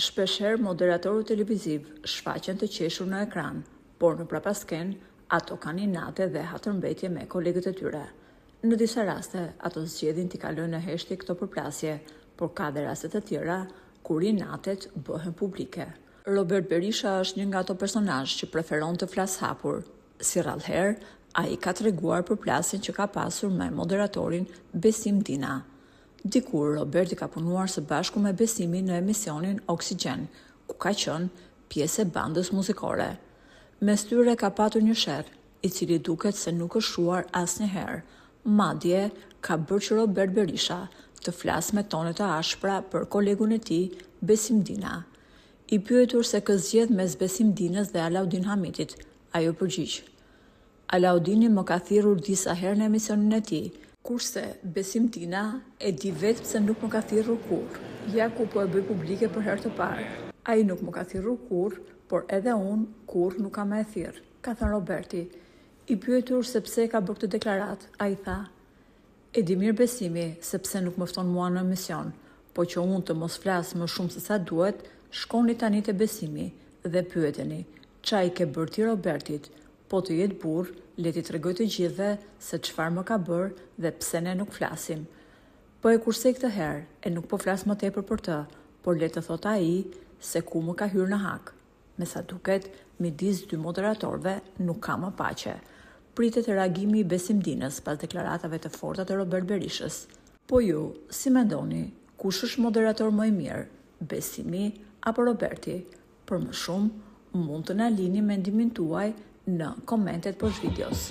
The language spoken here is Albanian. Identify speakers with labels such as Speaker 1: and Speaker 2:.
Speaker 1: Shpeshherë moderatorët televiziv shfaqen të qeshur në ekran, por në prapasken ato kanë inate dhe hatërmbetje me kolegët e tyre. Në disa raste, ato zgjedhin t'i kalojnë në heshtje këto përplasje, por ka dhe raste të tjera kur inatet bëhen publike. Robert Berisha është një nga ato personazh që preferon të flasë hapur. Si rrallëherë, ai ka treguar përplasjen që ka pasur me moderatorin Besim Dina. Dikur, Roberti ka punuar së bashku me Besimin në emisionin Oksigen, ku ka qenë pjesë e bandës muzikore. Mes tyre ka patur një sherr, i cili duket se nuk është shuar asnjëherë. Madje ka bërë që Robert Berisha të flasë me tone të ashpra për kolegun e tij, Besim Dina. I pyetur se kë zgjedh mes Besim Dinës dhe Alaudin Hamitit, ajo përgjigj: Alaudini më ka thirrur disa herë në emisionin e tij, kurse Besim Dina e di vetë pse nuk më ka thirrur kurrë. Ja ku po e bëj publike për herë të parë. Ai nuk më ka thirrur kurrë, por edhe unë kurrë nuk kam e thirr, ka thënë Roberti. I pyetur se pse ka bërë këtë deklaratë, ai tha: E di mirë Besimi sepse nuk më fton mua në emision, po që unë të mos flas më shumë se sa duhet, shkoni tani te Besimi dhe pyeteni, ç'a i ke bërë ti Robertit? Po të jetë burr, le t'i tregoj të gjithëve se çfarë më ka bërë dhe pse ne nuk flasim. Po e kursej këtë herë, e nuk po flas më tepër për të, por le të thot ai se ku më ka hyrë në hak. Me sa duket, midis dy moderatorëve nuk ka më paqe. Pritet reagimi i Besim Dinës pas deklaratave të forta të Robert Berishës. Po ju, si mendoni, kush është moderator më i mirë, Besimi apo Roberti? Për më shumë, mund të na lini mendimin tuaj në komentet poshtë videos.